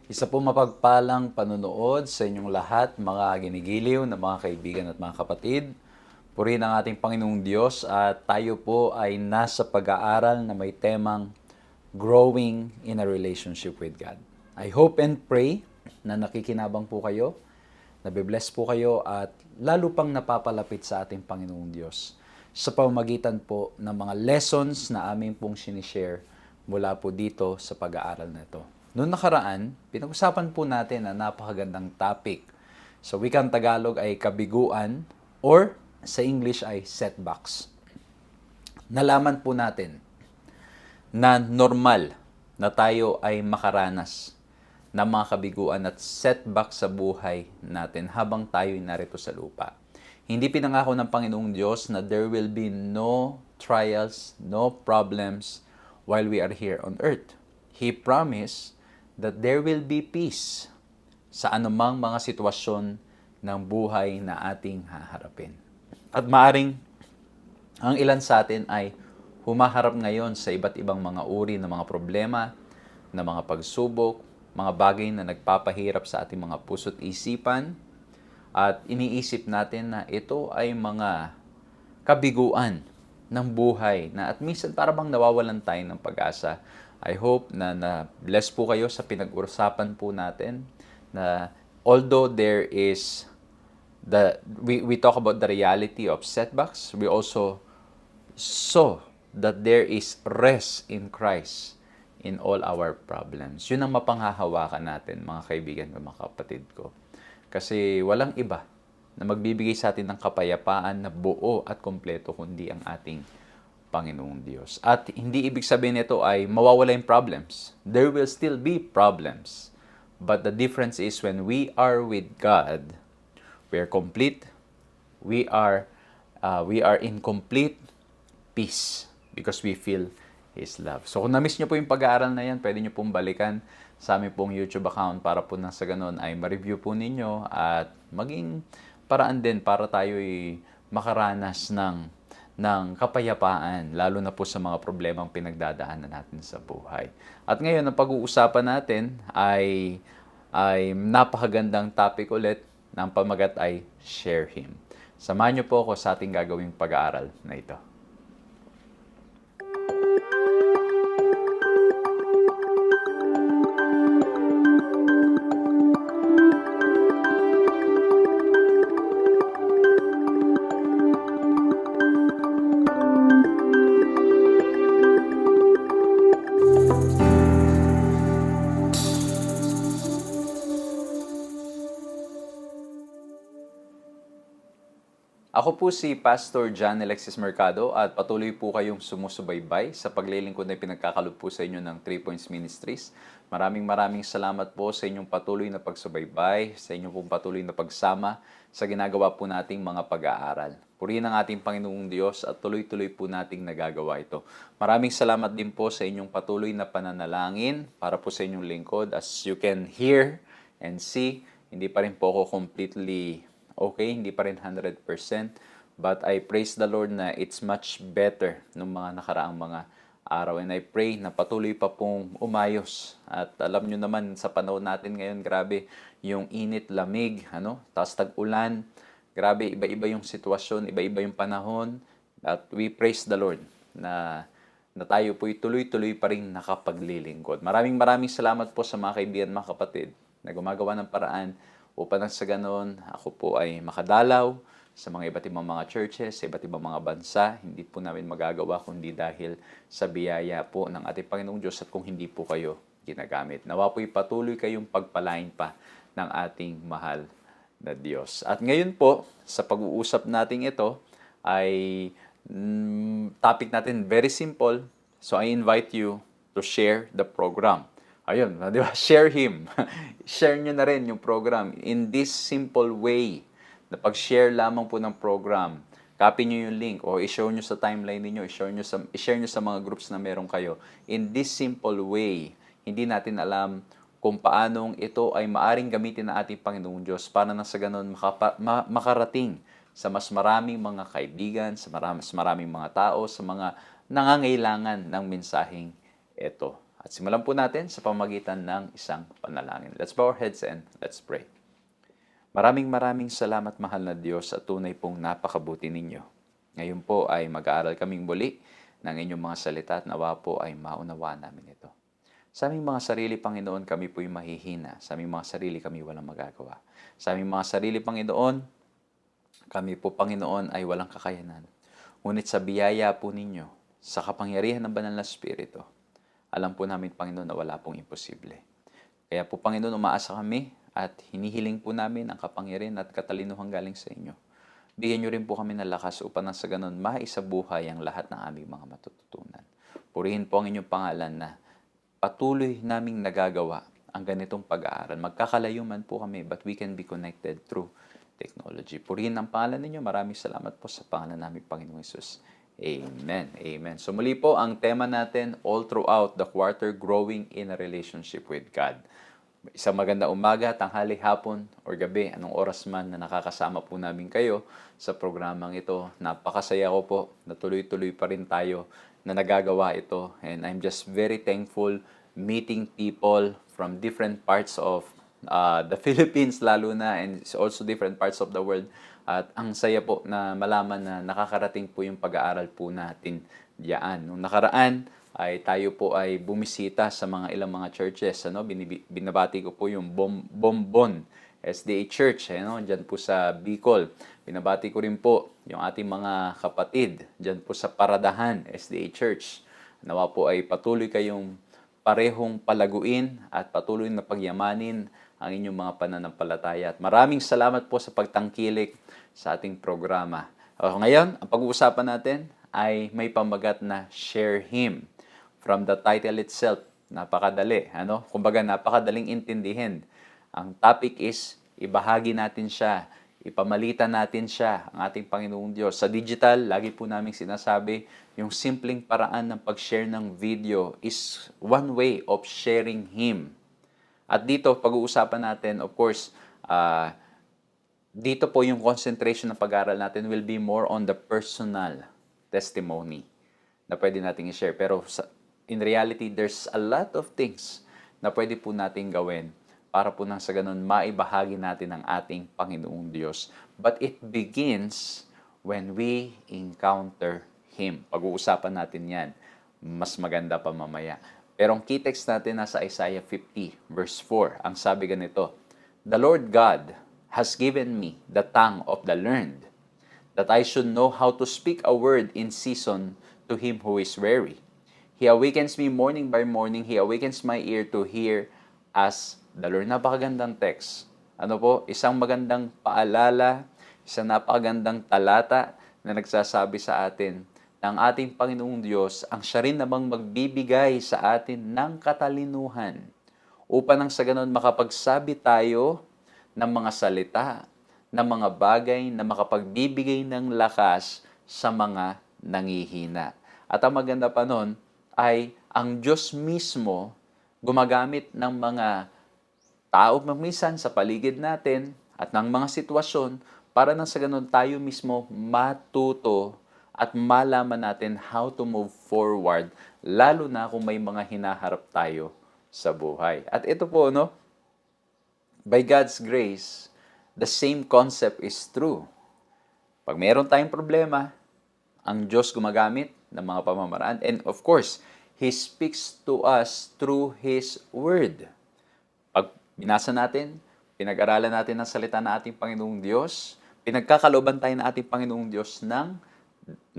Isa po mapagpalang panunood sa inyong lahat, mga ginigiliw na mga kaibigan at mga kapatid. Purihin ang ating Panginoong Diyos at tayo po ay nasa pag-aaral na may temang Growing in a Relationship with God. I hope and pray na nakikinabang po kayo, nabibless po kayo at lalo pang napapalapit sa ating Panginoong Diyos sa pamamagitan po ng mga lessons na aming pong sinishare mula po dito sa pag-aaral na ito. Noong nakaraan, pinag-usapan po natin ang napakagandang topic. Sa wikang Tagalog ay kabiguan or sa English ay setbacks. Nalaman po natin na normal na tayo ay makaranas ng mga kabiguan at setbacks sa buhay natin habang tayo'y narito sa lupa. Hindi pinangako ng Panginoong Diyos na there will be no trials, no problems while we are here on earth. He promised that there will be peace sa anumang mga sitwasyon ng buhay na ating haharapin. At maaring ang ilan sa atin ay humaharap ngayon sa iba't ibang mga uri ng mga problema, ng mga pagsubok, mga bagay na nagpapahirap sa ating mga puso't isipan, at iniisip natin na ito ay mga kabiguan ng buhay na at minsan para bang nawawalan tayo ng pag-asa. I hope na bless po kayo sa pinag-usapan po natin na although there is we talk about the reality of setbacks, we also saw that there is rest in Christ in all our problems. Yun ang mapanghahawakan natin, mga kaibigan at mga kapatid ko. Kasi walang iba na magbibigay sa atin ng kapayapaan na buo at kompleto kundi ang ating Panginoong Diyos. At hindi ibig sabihin nito ay mawawala yung problems. There will still be problems. But the difference is when we are with God, we are complete. We are in complete peace because we feel His love. So kung na-miss nyo po yung pag-aaral na yan, pwede nyo pong balikan sa aming pong YouTube account para po nang sa ganun ay ma-review po ninyo at maging paraan din para tayo'y makaranas ng kapayapaan, lalo na po sa mga problemang pinagdadaanan natin sa buhay. At ngayon, ang pag-uusapan natin ay napakagandang topic ulit na ang pamagat ay Share Him. Samahan niyo po ako sa ating gagawing pag-aaral na ito. Ako po si Pastor John Alexis Mercado at patuloy po kayong sumusubaybay sa paglilingkod na pinagkakalob po sa inyo ng 3 Points Ministries. Maraming salamat po sa inyong patuloy na pagsubaybay, sa inyong pong patuloy na pagsama sa ginagawa po nating mga pag-aaral. Purihin ang ating Panginoong Diyos at tuloy-tuloy po nating nagagawa ito. Maraming salamat din po sa inyong patuloy na pananalangin para po sa inyong lingkod. As you can hear and see, hindi pa rin po ako completely okay, hindi pa rin 100%, but I praise the Lord na it's much better nung mga nakaraang mga araw. And I pray na patuloy pa pong umayos. At alam nyo naman sa panahon natin ngayon, grabe yung init, lamig, tapos tag-ulan. Grabe, iba-iba yung sitwasyon, iba-iba yung panahon. At we praise the Lord na tayo po'y tuloy-tuloy pa rin nakapaglilingkod. Maraming salamat po sa mga kaibigan, mga kapatid na gumagawa ng paraan upang sa ganon, ako po ay makadalaw sa mga iba't ibang mga churches, sa iba't ibang mga bansa. Hindi po namin magagawa kundi dahil sa biyaya po ng ating Panginoong Diyos at kung hindi po kayo ginagamit. Nawa po'y patuloy kayong pagpalain pa ng ating mahal na Diyos. At ngayon po, sa pag-uusap natin ito, ay topic natin very simple. So I invite you to share the program. Ayun, di ba? Share Him. Share nyo na rin yung program. In this simple way, na pag-share lamang po ng program, copy nyo yung link o i-show nyo sa timeline niyo, i-share nyo sa mga groups na meron kayo. In this simple way, hindi natin alam kung paanong ito ay maaring gamitin ng ating Panginoong Diyos para na sa ganun makarating sa mas maraming mga kaibigan, sa mas maraming mga tao, sa mga nangangailangan ng mensaheng ito. At simulan po natin sa pamamagitan ng isang panalangin. Let's bow our heads and let's pray. Maraming salamat, mahal na Diyos, at tunay pong napakabuti ninyo. Ngayon po ay mag-aaral kaming muli ng inyong mga salita at nawa po ay maunawaan namin ito. Sa aming mga sarili, Panginoon, kami po'y mahihina. Sa aming mga sarili, kami walang magagawa. Sa aming mga sarili, Panginoon, kami po, Panginoon, ay walang kakayanan. Ngunit sa biyaya po ninyo, sa kapangyarihan ng Banal na Espiritu, alam po namin, Panginoon, na wala pong imposible. Kaya po, Panginoon, umaasa kami at hinihiling po namin ang kapangyarihan at katalinuhan galing sa inyo. Bigyan nyo rin po kami ng lakas upang sa ganun maisabuhay ang lahat ng aming mga matututunan. Purihin po ang inyong pangalan na patuloy naming nagagawa ang ganitong pag-aaral. Magkakalayo man po kami, but we can be connected through technology. Purihin ang pangalan ninyo. Maraming salamat po sa pangalan namin, Panginoong Hesus. Amen. Amen. So muli po, ang tema natin all throughout the quarter, growing in a relationship with God. Isang maganda umaga, tanghali, hapon, or gabi, anong oras man na nakakasama po namin kayo sa programang ito. Napakasaya ko po na tuloy-tuloy pa rin tayo na nagagawa ito. And I'm just very thankful meeting people from different parts of the Philippines lalo na, and also different parts of the world. At ang saya po na malaman na nakakarating po yung pag-aaral po natin diyan. Nung nakaraan ay tayo po ay bumisita sa mga ilang mga churches. Binabati ko po yung Bombon SDA Church, dyan po sa Bicol. Binabati ko rin po yung ating mga kapatid dyan po sa Paradahan SDA Church. Nawa po ay patuloy kayong parehong palaguin at patuloy na pagyamanin ang inyong mga pananampalataya. At maraming salamat po sa pagtangkilik sa ating programa. Ngayon, ang pag-uusapan natin ay may pamagat na Share Him. From the title itself, napakadali. Kumbaga, napakadaling intindihin. Ang topic is, ibahagi natin siya, ipamalitan natin siya, ang ating Panginoong Diyos. Sa digital, lagi po namin sinasabi, yung simpleng paraan ng pag-share ng video is one way of sharing Him. At dito, pag-uusapan natin, of course, dito po yung concentration ng pag-aaral natin will be more on the personal testimony na pwede natin i-share. Pero in reality, there's a lot of things na pwede po natin gawin para po nang sa ganun maibahagi natin ang ating Panginoong Diyos. But it begins when we encounter Him. Pag-uusapan natin yan. Mas maganda pa mamaya. Pero ang key text natin nasa Isaiah 50, verse 4. Ang sabi ganito, "The Lord God has given me the tongue of the learned, that I should know how to speak a word in season to him who is weary. He awakens me morning by morning, He awakens my ear to hear as the Lord." Napakagandang text. Isang magandang paalala, Isang napakagandang talata na nagsasabi sa atin ng ating Panginoong Diyos ang siya rin namang magbibigay sa atin ng katalinuhan upang nang sa ganon makapagsabi tayo ng mga salita, ng mga bagay na makapagbibigay ng lakas sa mga nangihina. At ang maganda pa nun ay ang Diyos mismo gumagamit ng mga tao minsan sa paligid natin at ng mga sitwasyon para nang sa ganun tayo mismo matuto at malaman natin how to move forward, lalo na kung may mga hinaharap tayo sa buhay. At ito po, no, by God's grace, the same concept is true. Pag meron tayong problema, ang Diyos gumagamit ng mga pamamaraan. And of course, He speaks to us through His Word. Pag binasa natin, pinag-aralan natin ang salita ng ating Panginoong Diyos, pinagkakalooban tayo ng ating Panginoong Diyos ng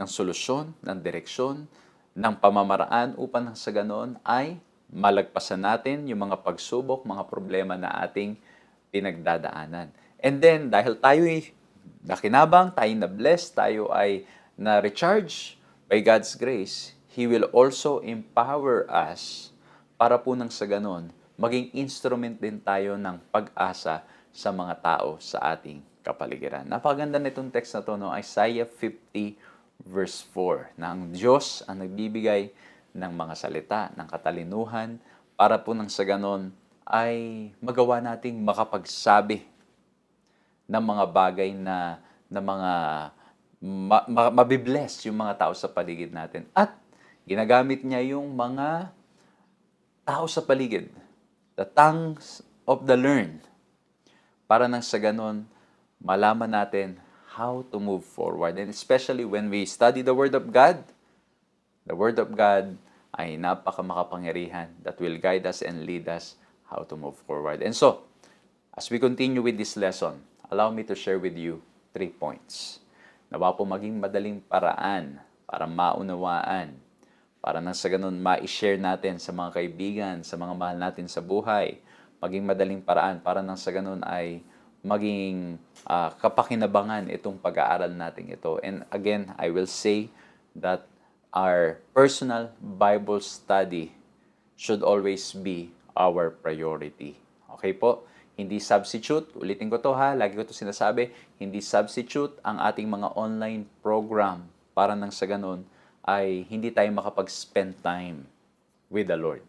solusyon, ng direksyon, ng pamamaraan upang sa ganoon ay malagpasan natin yung mga pagsubok, mga problema na ating pinagdadaanan. And then, dahil tayo ay nakinabang, tayo na-bless, tayo ay na-recharge by God's grace, He will also empower us para po nang sa ganon, maging instrument din tayo ng pag-asa sa mga tao sa ating kapaligiran. Napakaganda nitong text na to, no? Isaiah 50 verse 4, na ang Diyos ang nagbibigay ng mga salita, ng katalinuhan, para po nang sa ganon ay magawa nating makapagsabi ng mga bagay na mga mabibless yung mga tao sa paligid natin. At ginagamit niya yung mga tao sa paligid, the tongues of the learned, para nang sa ganon malaman natin how to move forward. And especially when we study the Word of God ay napakamakapangyarihan that will guide us and lead us how to move forward. And so, as we continue with this lesson, allow me to share with you 3 points. Nawa po maging madaling paraan para maunawaan, para nang sa ganun ma-share natin sa mga kaibigan, sa mga mahal natin sa buhay, maging madaling paraan para nang sa ganun ay maging kapakinabangan itong pag-aaral natin ito. And again, I will say that our personal Bible study should always be our priority. Okay po? Hindi substitute. Ulitin ko to ha. Lagi ko to sinasabi. Hindi substitute ang ating mga online program para nang sa ganun ay hindi tayo makapag-spend time with the Lord.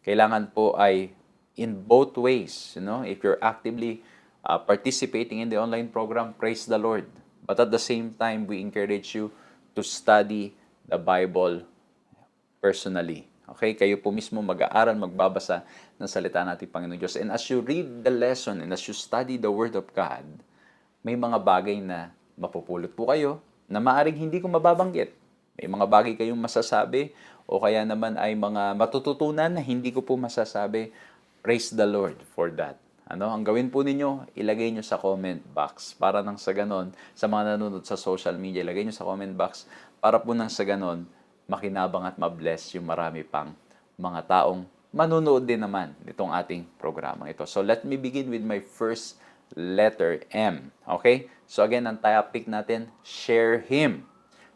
Kailangan po ay in both ways. If you're actively participating in the online program, praise the Lord. But at the same time, we encourage you to study the Bible personally. Okay? Kayo po mismo mag-aaral, magbabasa ng salita natin Panginoon Diyos. And as you read the lesson and as you study the Word of God, may mga bagay na mapupulot po kayo na maaring hindi ko mababanggit. May mga bagay kayong masasabi o kaya naman ay mga matututunan na hindi ko po masasabi. Praise the Lord for that. Ang gawin po ninyo, ilagay nyo sa comment box para nang sa ganon, sa mga nanonood sa social media, ilagay nyo sa comment box para po nang sa ganon, makinabang at mabless yung marami pang mga taong manunood din naman nitong ating programa ito. So let me begin with my first letter, M. Okay? So again, ang topic natin, share Him.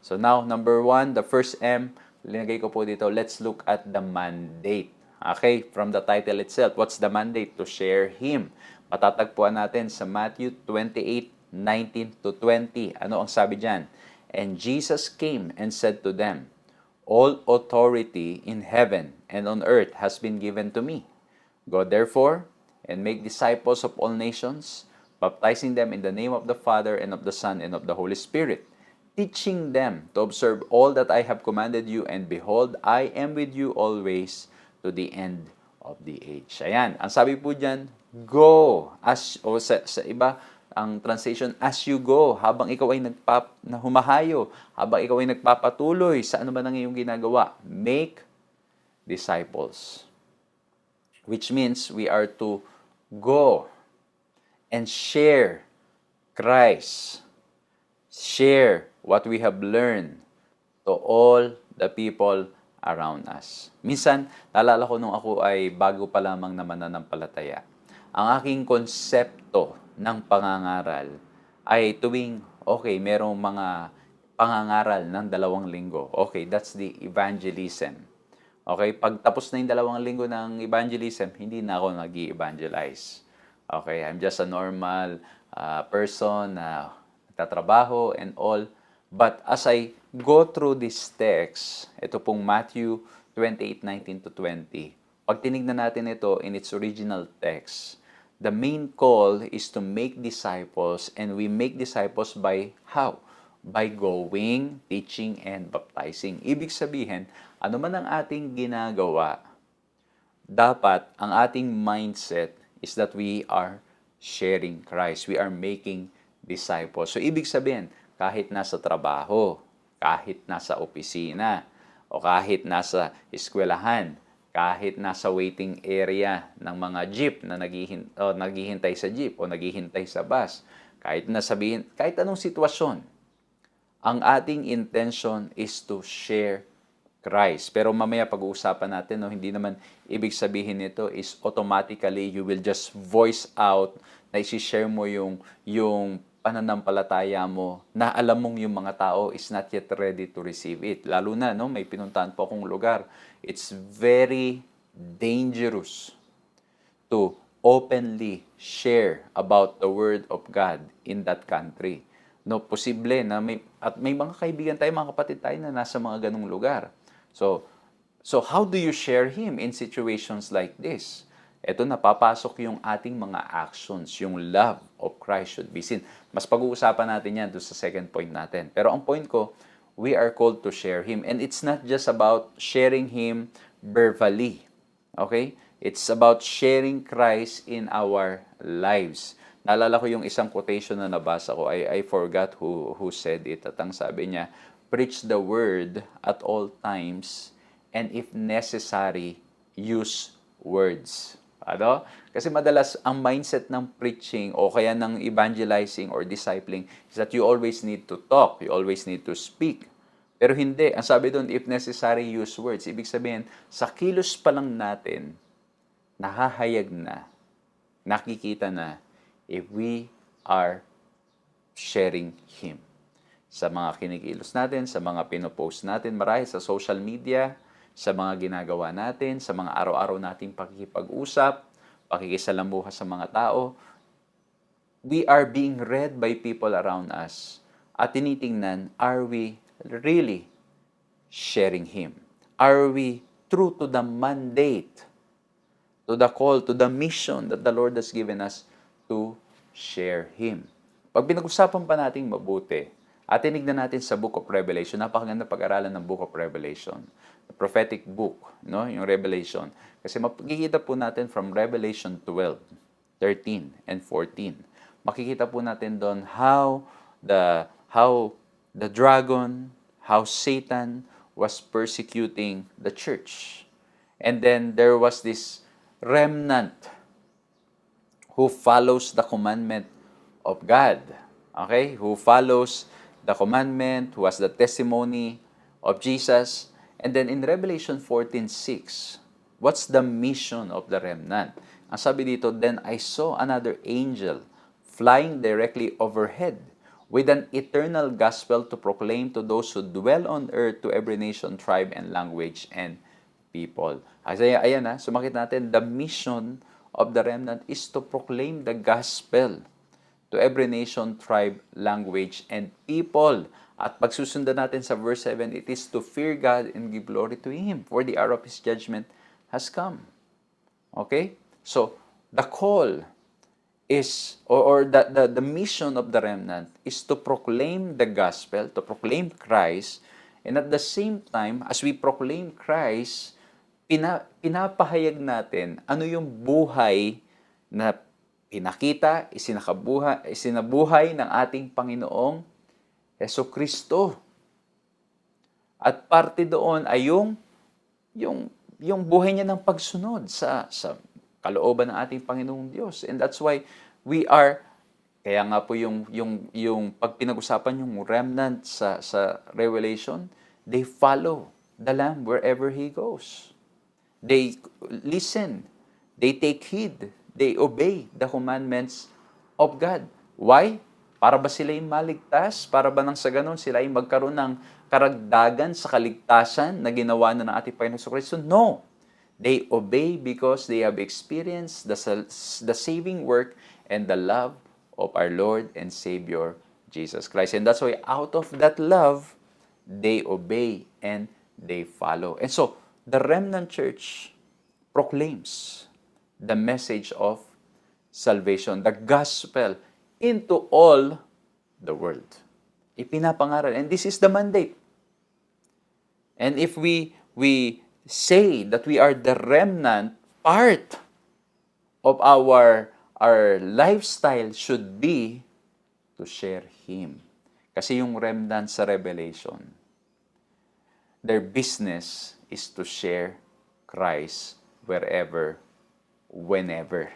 So now, number 1, the first M, linagay ko po dito, let's look at the mandate. Okay, from the title itself, what's the mandate? To share Him. Matatagpuan natin sa Matthew 28:19-20. Ano ang sabi dyan? And Jesus came and said to them, all authority in heaven and on earth has been given to me. Go therefore and make disciples of all nations, baptizing them in the name of the Father and of the Son and of the Holy Spirit, teaching them to observe all that I have commanded you, and behold, I am with you always to the end of the age. Ayan, ang sabi po dyan, go, sa iba, ang translation, as you go, habang ikaw ay humahayo, habang ikaw ay nagpapatuloy sa ano man ang iyong ginagawa, make disciples. Which means we are to go and share Christ, share what we have learned to all the people around us. Minsan, naalala ko nung ako ay bago pa lamang na mananampalataya, ang aking konsepto ng pangangaral ay tuwing, okay, merong mga pangangaral ng 2 linggo. Okay, that's the evangelism. Okay, pag tapos na yung 2 linggo ng evangelism, hindi na ako nag-evangelize. Okay, I'm just a normal person na nagtatrabaho and all. But as I go through this text, ito pong Matthew 28:19 to 20, pag tinignan natin ito in its original text, the main call is to make disciples, and we make disciples by how? By going, teaching, and baptizing. Ibig sabihin, ano man ang ating ginagawa, dapat ang ating mindset is that we are sharing Christ. We are making disciples. So, ibig sabihin, kahit nasa trabaho, kahit nasa opisina, o kahit nasa eskwelahan, kahit nasa waiting area ng mga jeep na naghihintay sa jeep o naghihintay sa bus, kahit nasabihin, kahit anong sitwasyon, ang ating intention is to share Christ. Pero mamaya pag-uusapan natin, no, hindi naman ibig sabihin nito is automatically you will just voice out na isi-share mo yung pananampalataya mo na alam mong yung mga tao is not yet ready to receive it. Lalo na, no, may pinuntahan po akong lugar. It's very dangerous to openly share about the Word of God in that country. No, posible na may mga kaibigan tayo, mga kapatid tayo na nasa mga ganung lugar. So how do you share Him in situations like this? Ito, napapasok yung ating mga actions, yung love of Christ should be seen. Mas pag-uusapan natin yan doon sa second point natin. Pero ang point ko, we are called to share Him. And it's not just about sharing Him verbally. Okay? It's about sharing Christ in our lives. Naalala ko yung isang quotation na nabasa ko. I forgot who said it. At ang sabi niya, preach the word at all times, and if necessary, use words. Ano? Kasi madalas ang mindset ng preaching o kaya ng evangelizing or discipling is that you always need to talk, you always need to speak. Pero hindi. Ang sabi doon, if necessary, use words. Ibig sabihin, sa kilos pa lang natin, nahahayag na, nakikita na, if we are sharing Him. Sa mga kinikilos natin, sa mga pinopost natin, marahil sa social media, sa mga ginagawa natin, sa mga araw-araw nating pakikipag-usap, pakikisalamuha sa mga tao, we are being read by people around us. At tinitingnan, are we really sharing Him? Are we true to the mandate, to the call, to the mission that the Lord has given us to share Him? Pag pinag-usapan pa natin mabuti, at tinignan natin sa Book of Revelation, napakaganda pag-aralan ng Book of Revelation. The prophetic book, no? Yung Revelation. Kasi makikita po natin from Revelation 12, 13, and 14. Makikita po natin doon how the dragon, how Satan was persecuting the church. And then there was this remnant who follows the commandment of God. Okay? Who follows the commandment, who has the testimony of Jesus. And then in Revelation 14:6, what's the mission of the remnant? Ang sabi dito, then I saw another angel flying directly overhead with an eternal gospel to proclaim to those who dwell on earth, to every nation, tribe, and language, and people. Ayan na, sumakit natin, the mission of the remnant is to proclaim the gospel to every nation, tribe, language, and people. At pagsusundan natin sa verse 7, it is to fear God and give glory to Him, for the hour of His judgment has come. Okay? So, the call is, or the mission of the remnant is to proclaim the gospel, to proclaim Christ, and at the same time, as we proclaim Christ, pinapahayag natin ano yung buhay na pinakita, isinabuhay ng ating Panginoong Jesucristo. At parte doon ay yung buhay niya ng pagsunod sa kalooban ng ating Panginoong Diyos. And that's why we are, kaya nga po yung pag pinag-usapan yung remnant sa Revelation, they follow the Lamb wherever He goes. They listen, they take heed, they obey the commandments of God. Why? Para ba sila yung maligtas? Para ba nang sa ganun sila ay magkaroon ng karagdagan sa kaligtasan na ginawa na ng ating Panginoon Kristo? No. They obey because they have experienced the saving work and the love of our Lord and Savior, Jesus Christ. And that's why out of that love, they obey and they follow. And so, the remnant church proclaims the message of salvation, the gospel, into all the world. Ipinapangaral. And this is the mandate. And if we say that we are the remnant, part of our lifestyle should be to share Him. Kasi yung remnant sa Revelation, their business is to share Christ wherever, whenever.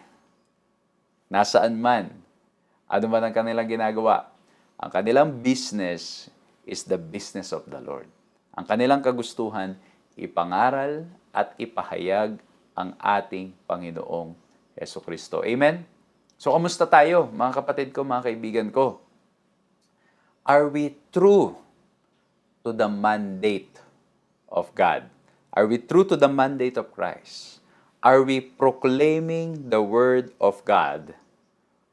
Nasaan man, ano man ang kanilang ginagawa, ang kanilang business is the business of the Lord. Ang kanilang kagustuhan, ipangaral at ipahayag ang ating Panginoong Jesucristo. Amen? So, kamusta tayo, mga kapatid ko, mga kaibigan ko? Are we true to the mandate of God? Are we true to the mandate of Christ? Are we proclaiming the Word of God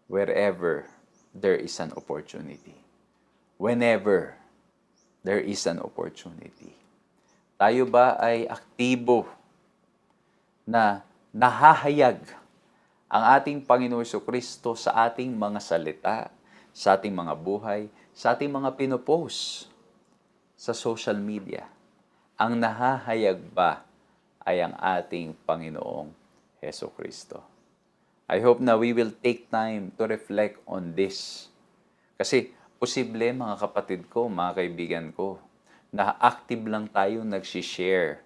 wherever there is an opportunity? Whenever there is an opportunity. Tayo ba ay aktibo na nahahayag ang ating Panginoon Jesucristo sa ating mga salita, sa ating mga buhay, sa ating mga pinopost sa social media? Ang nahahayag ba ay ang ating Panginoong Jesucristo? I hope na we will take time to reflect on this. Kasi posible, mga kapatid ko, mga kaibigan ko, na active lang tayo nagsishare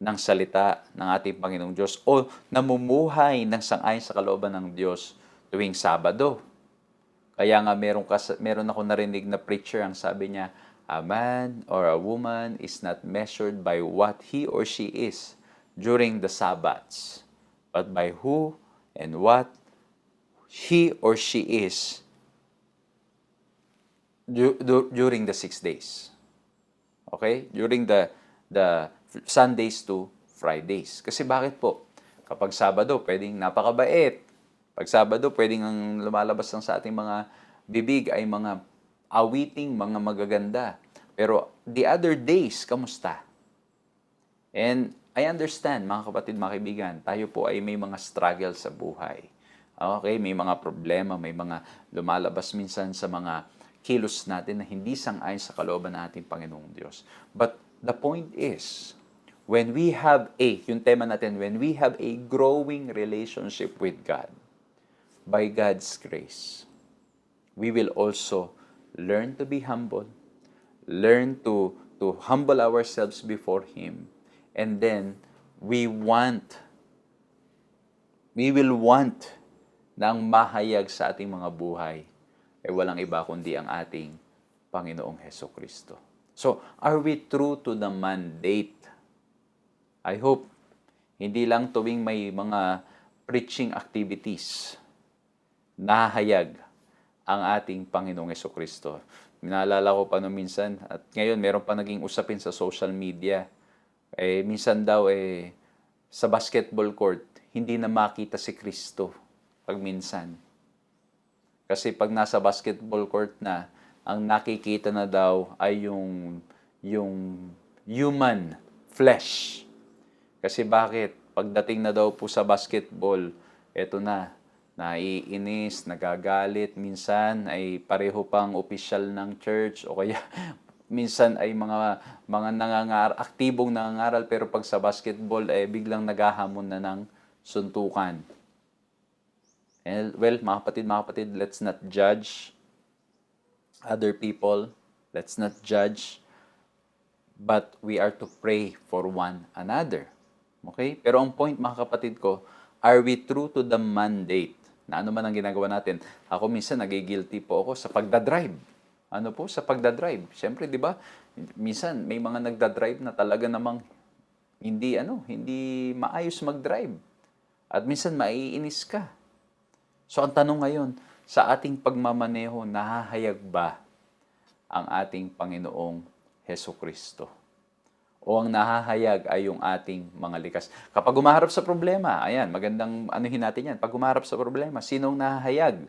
ng salita ng ating Panginoong Diyos o namumuhay ng sang-ayon sa kalooban ng Diyos tuwing Sabado. Kaya nga meron ako narinig na preacher, ang sabi niya, a man or a woman is not measured by what he or she is during the Sabbaths, but by who and what he or she is during the 6 days. Okay? During the Sundays to Fridays. Kasi bakit po? Kapag Sabado, pwedeng napakabait. Pag Sabado, pwedeng ang lumalabas lang sa ating mga bibig ay mga awiting, mga magaganda. Pero the other days, kamusta? And I understand, mga kapatid, mga kaibigan, tayo po ay may mga struggle sa buhay. Okay? May mga problema, may mga lumalabas minsan sa mga kilos natin na hindi sang-ayon sa kalooban ng ating Panginoong Diyos. But the point is, when we have yung tema natin, when we have a growing relationship with God, by God's grace, we will also learn to be humble, learn to humble ourselves before Him, and then we will want na ang mahayag sa ating mga buhay ay walang iba kundi ang ating Panginoong Jesucristo. So, are we true to the mandate? I hope hindi lang tuwing may mga preaching activities nahayag ang ating Panginoong Jesucristo. Naalala ko pa no minsan, at ngayon meron pa naging usapin sa social media. Minsan daw sa basketball court, hindi na makita si Kristo pag minsan. Kasi pag nasa basketball court na, ang nakikita na daw ay yung human flesh. Kasi bakit? Pagdating na daw po sa basketball, eto na, naiinis, nagagalit, minsan ay pareho pang opisyal ng church o kaya minsan ay mga aktibong nangangaral pero pag sa basketball biglang naghahamon na ng suntukan. And well, mga kapatid, let's not judge other people. Let's not judge. But we are to pray for one another. Okay? Pero ang point, mga kapatid ko, are we true to the mandate? Na ano man ang ginagawa natin. Ako minsan nagigilty po ako sa pagdadrive. Ano po? Sa pagdadrive. Siyempre, di ba? Minsan may mga nagdadrive na talaga namang hindi maayos magdrive. At minsan maiinis ka. So ang tanong ngayon, sa ating pagmamaneho, nahahayag ba ang ating Panginoong Hesukristo? O ang nahahayag ay yung ating mga likas? Kapag umaharap sa problema, ayan, magandang anuhin natin yan. Pag umaharap sa problema, sinong nahahayag?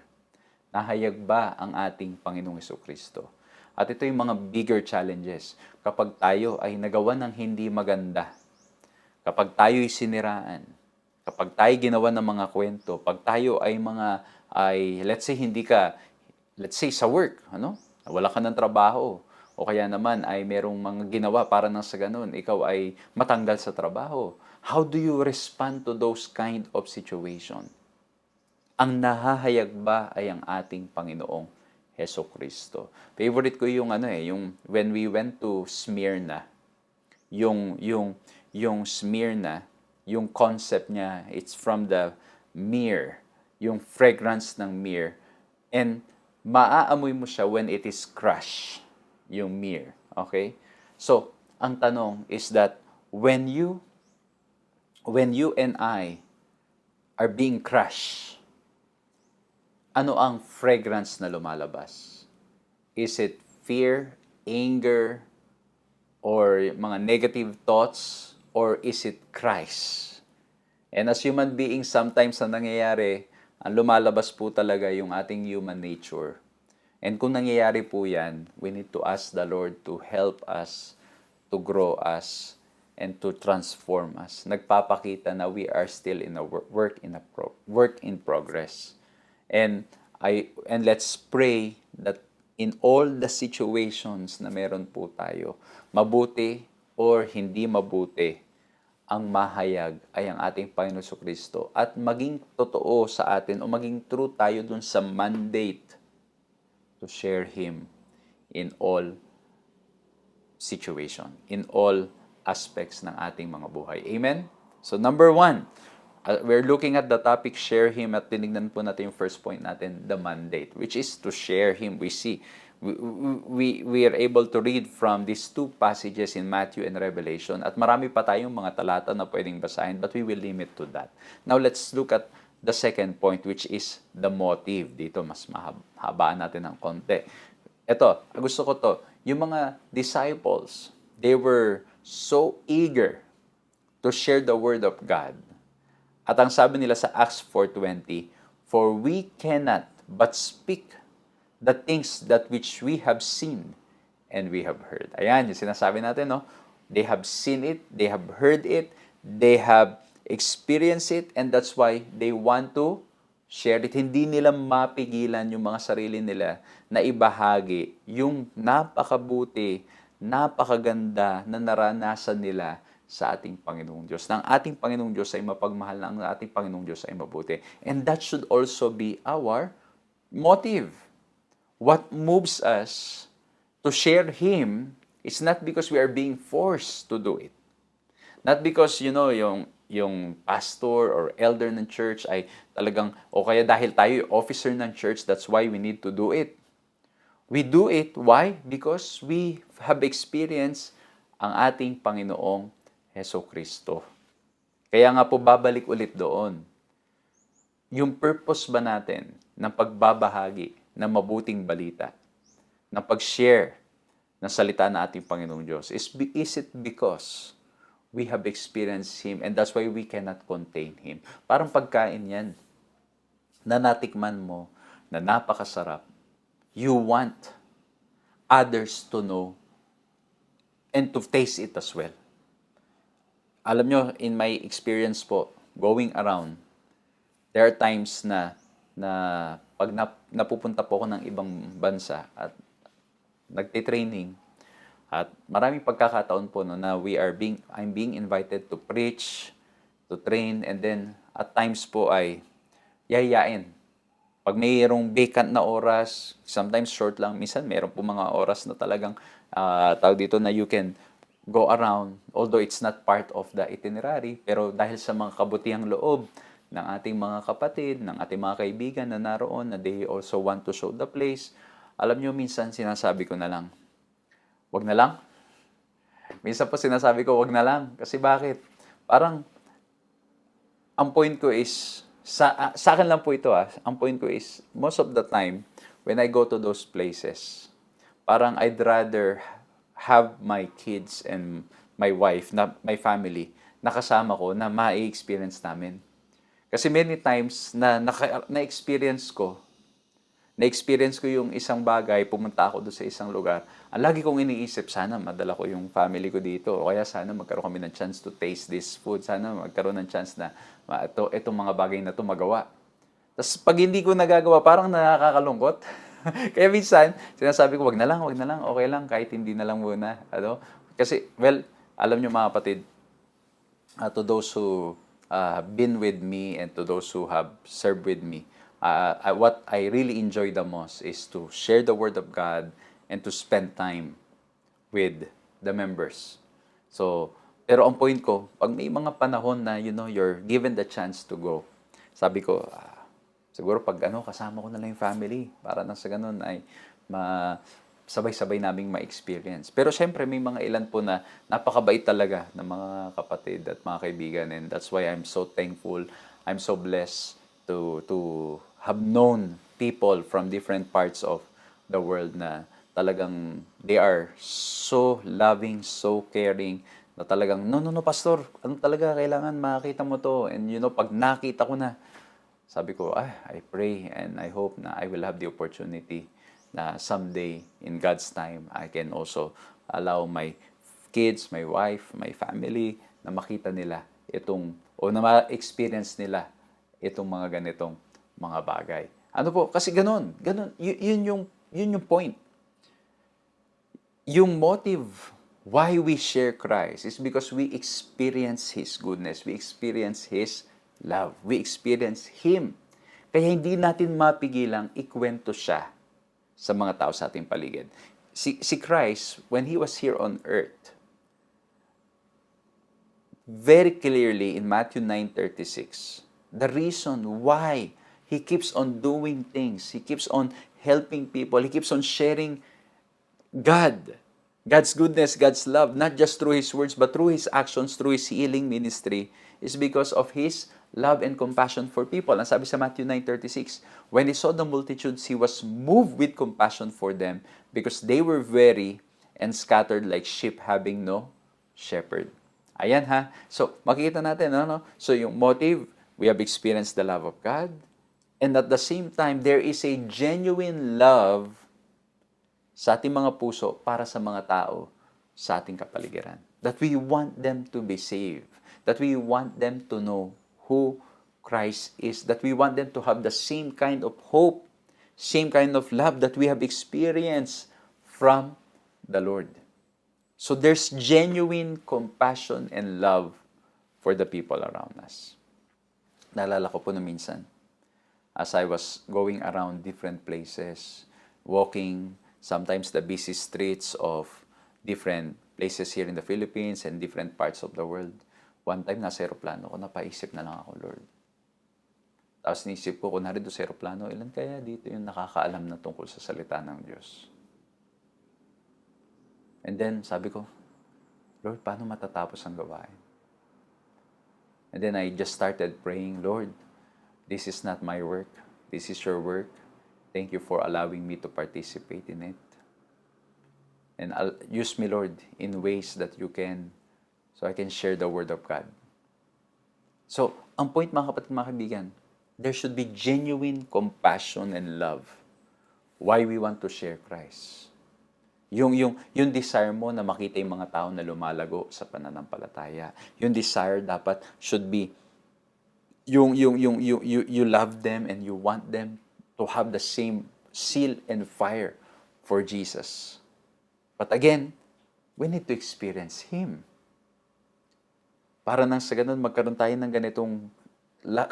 Nahayag ba ang ating Panginoong Hesukristo? At ito yung mga bigger challenges. Kapag tayo ay nagawa ng hindi maganda, kapag tayo ay siniraan, kapag tayo ginawa ng mga kwento, pag tayo let's say, let's say sa work, wala ka ng trabaho, o kaya naman ay merong mga ginawa para nang sa ganun, ikaw ay matanggal sa trabaho. How do you respond to those kind of situation? Ang nahahayag ba ay ang ating Panginoong Hesukristo? Favorite ko yung yung when we went to Smyrna, yung Smyrna, yung concept niya, it's from the myrrh, yung fragrance ng myrrh. And maaamoy mo siya when it is crushed, yung myrrh. Okay? So, ang tanong is that when you and I are being crushed, ano ang fragrance na lumalabas? Is it fear, anger, or mga negative thoughts, or is it Christ? And as human beings, sometimes na nangyayari, ang lumalabas po talaga yung ating human nature. And kung nangyayari po yan, we need to ask the Lord to help us, to grow us, and to transform us. Nagpapakita na we are still in a work in progress. And let's pray that in all the situations na meron po tayo, mabuti or hindi mabuti, ang mahayag ay ang ating Panginoon Jesucristo at maging totoo sa atin o maging true tayo dun sa mandate to share Him in all situation, in all aspects ng ating mga buhay. Amen? So number 1, we're looking at the topic, share Him, at tinignan po natin yung first point natin, the mandate, which is to share Him. We are able to read from these two passages in Matthew and Revelation, at marami pa tayong mga talata na pwedeng basahin, but we will limit to that. Now, let's look at the second point, which is the motive. Dito, mas mahabaan natin ng konti. Ito, gusto ko to. Yung mga disciples, they were so eager to share the Word of God. At ang sabi nila sa Acts 4:20, "For we cannot but speak the things that which we have seen and we have heard." Ayan, yung sinasabi natin, no? They have seen it, they have heard it, they have experienced it, and that's why they want to share it. Hindi nila mapigilan yung mga sarili nila na ibahagi yung napakabuti, napakaganda na naranasan nila sa ating Panginoong Diyos. Nang ating Panginoong Diyos ay mapagmahal, na ang ating Panginoong Diyos ay mabuti. And that should also be our motive. What moves us to share Him is not because we are being forced to do it. Not because, yung pastor or elder ng church ay talagang, o kaya dahil tayo officer ng church, that's why we need to do it. We do it, why? Because we have experienced ang ating Panginoong Hesukristo. Kaya nga po babalik ulit doon. Yung purpose ba natin ng pagbabahagi ng mabuting balita, ng pag-share ng salita ng ating Panginoong Diyos, is it because we have experienced Him and that's why we cannot contain Him? Parang pagkain yan na natikman mo, na napakasarap. You want others to know and to taste it as well. Alam nyo, in my experience po, going around, there are times na pag napupunta po ako ng ibang bansa at nagtitraining, at maraming pagkakataon po na I'm being invited to preach, to train, and then at times po ay yayain. Pag mayroong vacant na oras, sometimes short lang, minsan mayroon po mga oras na talagang tawag dito na you can go around, although it's not part of the itinerary, pero dahil sa mga kabutihang loob ng ating mga kapatid, ng ating mga kaibigan na naroon, na they also want to show the place, alam nyo, minsan sinasabi ko na lang, wag na lang. Minsan po sinasabi ko, wag na lang. Kasi bakit? Parang, ang point ko is, Sa akin lang po ito ang point ko is, most of the time, when I go to those places, parang I'd rather have my kids and my wife, my family, nakasama ko na ma-experience namin. Kasi many times na-experience ko yung isang bagay, pumunta ako doon sa isang lugar. Ang lagi kong iniisip, sana madala ko yung family ko dito. O kaya sana magkaroon kami ng chance to taste this food. Sana magkaroon ng chance na itong mga bagay na to magawa. Tapos pag hindi ko nagagawa, parang nakakalungkot. Kaya minsan, sinasabi ko, wag na lang, okay lang, kahit hindi na lang muna. Ano? Kasi, well, alam nyo mga kapatid, to those who been with me and to those who have served with me, what I really enjoy the most is to share the Word of God and to spend time with the members. So, pero ang point ko, pag may mga panahon na, you're given the chance to go, sabi ko, siguro pag kasama ko na lang yung family, para nang sa ganun ay sabay-sabay naming ma-experience. Pero syempre, may mga ilan po na napakabait talaga ng mga kapatid at mga kaibigan, and that's why I'm so thankful, I'm so blessed to have known people from different parts of the world na talagang they are so loving, so caring, na talagang, no, pastor, talaga, kailangan makita mo to. And pag nakita ko na, sabi ko, I pray and I hope na I will have the opportunity na someday, in God's time, I can also allow my kids, my wife, my family, na makita nila o na ma-experience nila itong mga ganitong mga bagay. Ano po? Kasi ganun. Yun yung point. Yung motive why we share Christ is because we experience His goodness. We experience His love. We experience Him. Kaya hindi natin mapigilang ikwento siya sa mga tao sa ating paligid. Si Christ, when He was here on earth, very clearly in Matthew 9:36, the reason why He keeps on doing things, He keeps on helping people, He keeps on sharing God's goodness, God's love, not just through His words, but through His actions, through His healing ministry, is because of His love and compassion for people. Ang sabi sa Matthew 9:36, when He saw the multitudes, He was moved with compassion for them because they were weary and scattered like sheep having no shepherd. Ayan ha. So, makikita natin, So, yung motive, we have experienced the love of God. And at the same time, there is a genuine love sa ating mga puso para sa mga tao sa ating kapaligiran. That we want them to be saved. That we want them to know who Christ is. That we want them to have the same kind of hope, same kind of love that we have experienced from the Lord. So there's genuine compassion and love for the people around us. Naalala ko po na minsan, as I was going around different places, walking sometimes the busy streets of different places here in the Philippines and different parts of the world. One time, nasa aeroplano ko, napaisip na lang ako, Lord. Tapos nisip ko, kunwari doon sa aeroplano, ilan kaya dito yung nakakaalam na tungkol sa salita ng Diyos? And then, sabi ko, Lord, paano matatapos ang gawain? And then I just started praying, Lord, this is not my work. This is your work. Thank you for allowing me to participate in it. And use me, Lord, in ways that you can, so I can share the Word of God. So, ang point mga kapatid, mga kaibigan, there should be genuine compassion and love. Why we want to share Christ. Yung desire mo na makita yung mga tao na lumalago sa pananampalataya. Yung desire dapat should be you love them and you want them to have the same zeal and fire for Jesus. But again, we need to experience Him. Para nang sa ganun, magkaroon tayo ng ganitong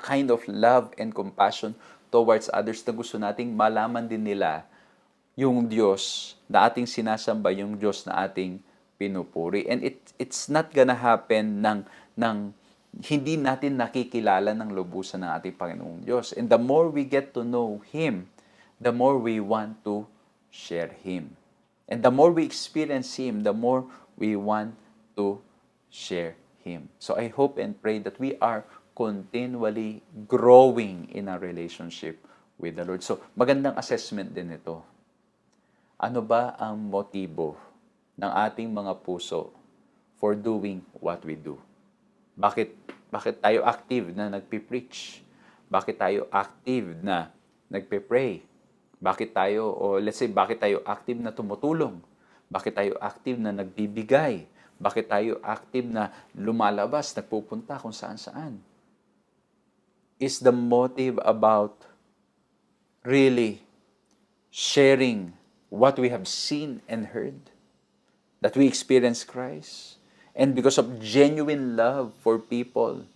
kind of love and compassion towards others na gusto nating malaman din nila yung Diyos na ating sinasamba, yung Diyos na ating pinupuri. And it's not gonna happen ng hindi natin nakikilala ng lubusan ng ating Panginoong Diyos. And the more we get to know Him, the more we want to share Him. And the more we experience Him, the more we want to share Him. So I hope and pray that we are continually growing in our relationship with the Lord. So, magandang assessment din ito. Ano ba ang motibo ng ating mga puso for doing what we do? Bakit tayo active na nagpi-preach? Bakit tayo active na nagpe-pray? Bakit tayo active na tumutulong? Bakit tayo active na nagbibigay? Bakit tayo active na lumalabas, nagpupunta kung saan-saan? Is the motive about really sharing what we have seen and heard? That we experience Christ? And because of genuine love for people,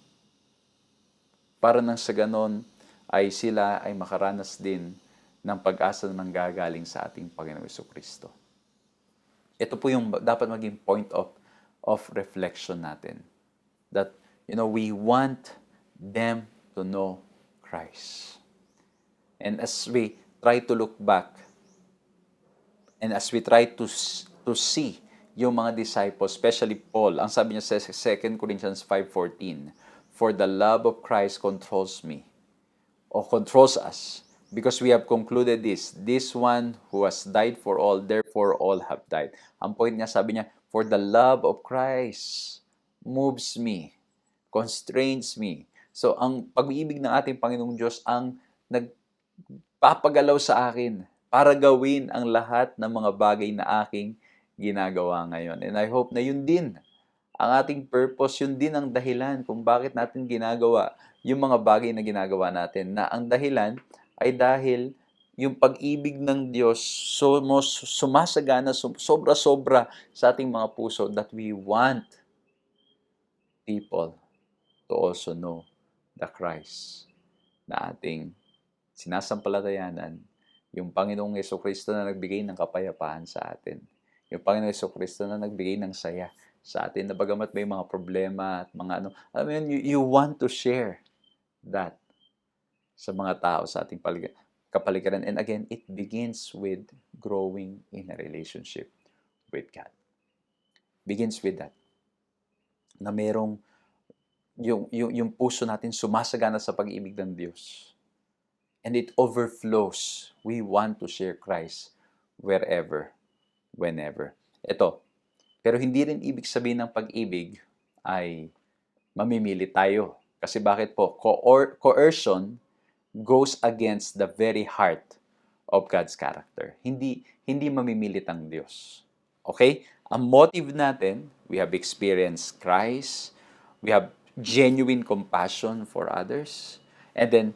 para nang sa ganon ay sila ay makaranas din ng pag-asa na nanggagaling sa ating Panginoong Jesucristo. Ito po yung dapat maging point of reflection natin. That, we want them to know Christ. And as we try to look back, and as we try to see yung mga disciples, especially Paul, ang sabi niya sa 2 Corinthians 5:14, "For the love of Christ controls me," or controls us, because we have concluded this one who has died for all, therefore all have died. Ang point niya, sabi niya, for the love of Christ moves me, constrains me. So, ang pag-ibig ng ating Panginoong Diyos ang nagpapagalaw sa akin para gawin ang lahat ng mga bagay na aking ginagawa ngayon. And I hope na yun din ang ating purpose, yun din ang dahilan kung bakit natin ginagawa yung mga bagay na ginagawa natin. Na ang dahilan ay dahil yung pag-ibig ng Diyos sumasagana, sobra-sobra sa ating mga puso, that we want people to also know the Christ na ating sinasampalatayanan, yung Panginoong Jesucristo na nagbigay ng kapayapaan sa atin. Yung Panginoong Jesucristo na nagbigay ng saya sa atin, na bagamat may mga problema at mga you want to share that sa mga tao sa ating kapaligiran. And again, it begins with growing in a relationship with God. Begins with that. Na merong yung puso natin sumasagana sa pag-ibig ng Diyos. And it overflows. We want to share Christ wherever, whenever. Ito, pero hindi rin ibig sabihin ng pag-ibig ay mamimili tayo. Kasi bakit po? Coercion goes against the very heart of God's character. Hindi mamimilit ang Diyos. Okay? Ang motive natin, we have experienced Christ, we have genuine compassion for others, and then,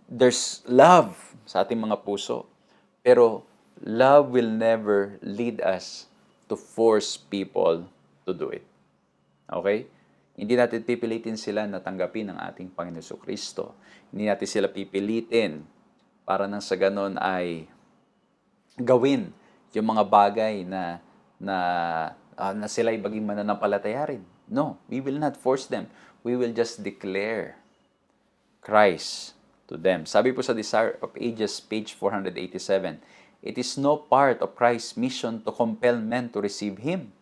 there's love sa ating mga puso, pero love will never lead us to force people to do it. Okay? Hindi natin pipilitin sila na tanggapin ang ating Panginoon Jesucristo. Hindi natin sila pipilitin para nang sa ganon ay gawin yung mga bagay na sila'y maging mananampalataya rin. No, we will not force them. We will just declare Christ to them. Sabi po sa Desire of Ages, page 487, "It is no part of Christ's mission to compel men to receive Him.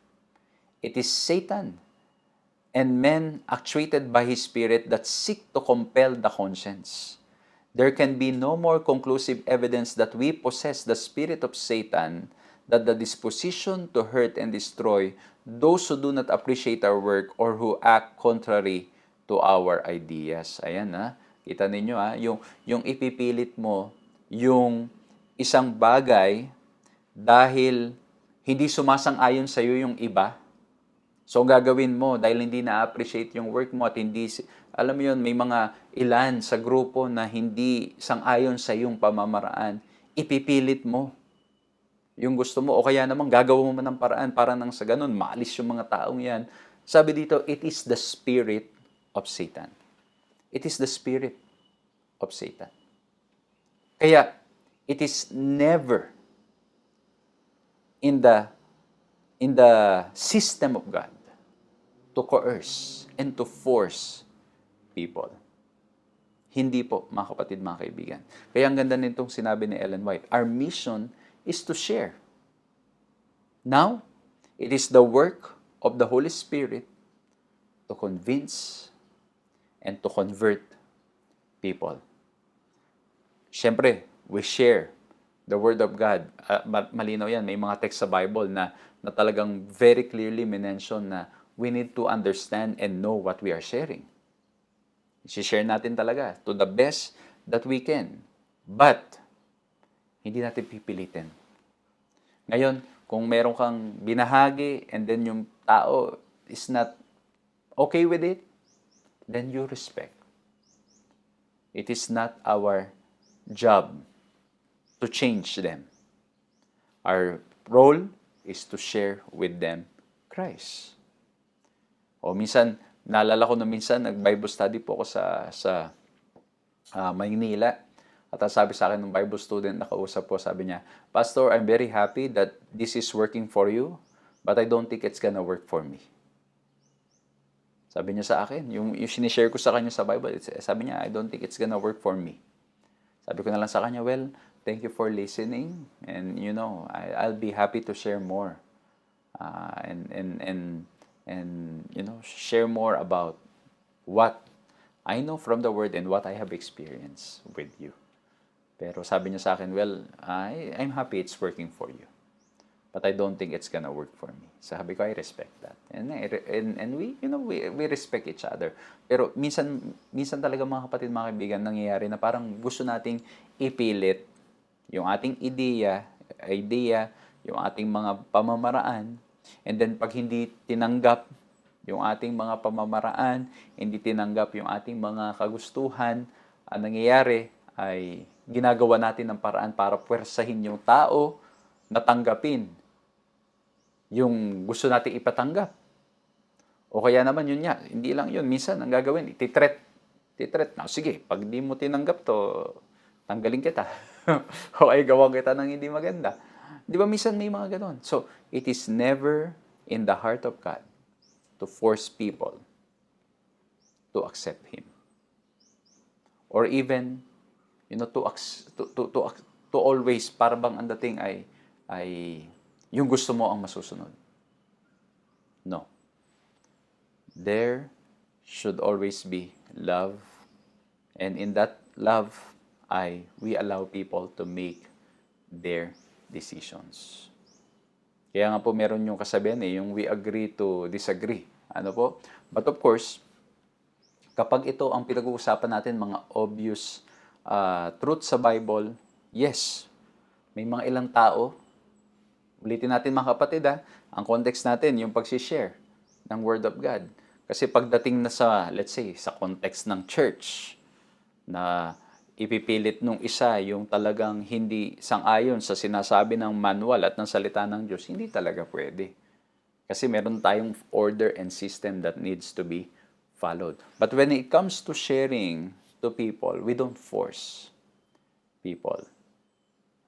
It is Satan and men actuated by his Spirit that seek to compel the conscience. There can be no more conclusive evidence that we possess the spirit of Satan than the disposition to hurt and destroy those who do not appreciate our work or who act contrary to our ideas." Ayan kita ninyo yung ipipilit mo yung isang bagay dahil hindi sumasang-ayon sa iyo yung iba. So, gagawin mo dahil hindi na-appreciate yung work mo at hindi, alam mo yun, may mga ilan sa grupo na hindi sang-ayon sa yung pamamaraan, ipipilit mo yung gusto mo o kaya naman gagawa mo ng paraan para nang sa ganun, maalis yung mga taong yan. Sabi dito, it is the spirit of Satan. It is the spirit of Satan. Kaya, it is never in the system of God to coerce and to force people. Hindi po, mga kapatid, mga kaibigan. Kaya ang ganda nitong sinabi ni Ellen White, our mission is to share. Now, it is the work of the Holy Spirit to convince, and to convert people. Siyempre, we share the Word of God. Malinaw yan. May mga text sa Bible na talagang very clearly mention na we need to understand and know what we are sharing. I-share natin talaga to the best that we can. But, hindi natin pipilitin. Ngayon, kung meron kang binahagi and then yung tao is not okay with it, then you respect. It is not our job to change them. Our role is to share with them Christ. O minsan, naalala ko na minsan, nag-Bible study po ako sa Maynila. At sabi sa akin ng Bible student na kausap ko, sabi niya, Pastor, I'm very happy that this is working for you, but I don't think it's gonna work for me. Sabi niya sa akin, yung sinishare ko sa kanya sa Bible, sabi niya, I don't think it's gonna work for me. Sabi ko na lang sa kanya, well, thank you for listening, and I'll be happy to share more, and share more about what I know from the Word and what I have experienced with you. Pero sabi niya sa akin, well, I'm happy it's working for you, but I don't think it's gonna work for me. Sabi ko, I respect that, and we respect each other. Pero minsan talaga mga kapatid, mga kaibigan, nangyayari na parang gusto nating ipilit yung ating idea, yung ating mga pamamaraan, and then pag hindi tinanggap yung ating mga pamamaraan, hindi tinanggap yung ating mga kagustuhan, ang nangyayari ay ginagawa natin ng paraan para puwersahin yung tao na tanggapin yung gusto nating ipatanggap. O kaya naman yun nga, hindi lang yun, minsan ang gagawin, titret. Na, sige, pag di mo tinanggap to, tanggalin kita. O ay gawan kita ng hindi maganda. Di ba minsan may mga ganon? So, it is never in the heart of God to force people to accept Him. Or even, to always, para bang ang dating ay yung gusto mo ang masusunod. No. There should always be love. And in that love, we allow people to make their decisions. Kaya nga po meron yung kasabihan yung we agree to disagree. Ano po? But of course, kapag ito ang pinag-uusapan natin, mga obvious truth sa Bible, yes, may mga ilang tao, ulitin natin mga kapatid ang context natin, yung pag-share ng Word of God. Kasi pagdating na sa, let's say, sa context ng church, na ipipilit nung isa yung talagang hindi sang-ayon sa sinasabi ng manual at ng salita ng Diyos, hindi talaga pwede. Kasi meron tayong order and system that needs to be followed. But when it comes to sharing to people, we don't force people.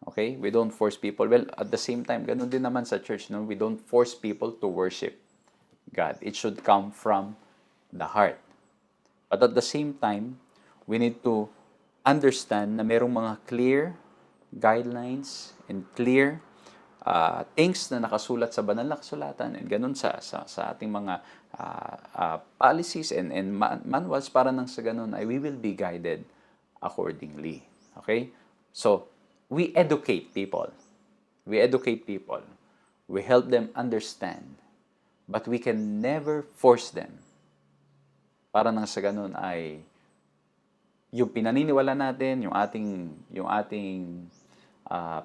Okay? We don't force people. Well, at the same time, ganun din naman sa church, no? We don't force people to worship God. It should come from the heart. But at the same time, we need to understand na merong mga clear guidelines and clear things na nakasulat sa banal na kasulatan and ganun sa ating mga policies and manuals para nang sa ganun ay we will be guided accordingly. Okay? So, we educate people. We educate people. We help them understand. But we can never force them. Para nang sa ganun ay yung pinaniniwala natin, yung ating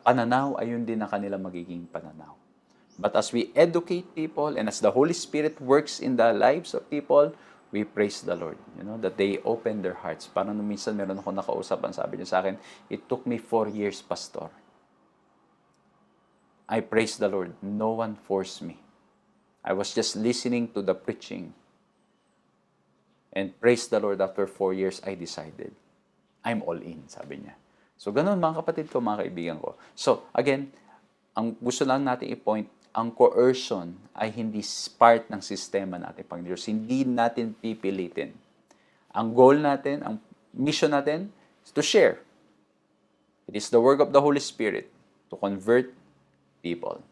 pananaw ay yun din na kanila magiging pananaw. But as we educate people and as the Holy Spirit works in the lives of people, we praise the Lord. That they open their hearts. Parang minsan meron ako nakausapan, sabi niya sa akin, it took me 4 years, Pastor. I praise the Lord. No one forced me. I was just listening to the preaching. And praise the Lord, after 4 years, I decided. I'm all in, sabi niya. So, ganun mga kapatid ko, mga kaibigan ko. So, again, ang gusto lang natin i-point, ang coercion ay hindi part ng sistema natin, Panginoon. Hindi natin pipilitin. Ang goal natin, ang mission natin, is to share. It is the work of the Holy Spirit to convert people.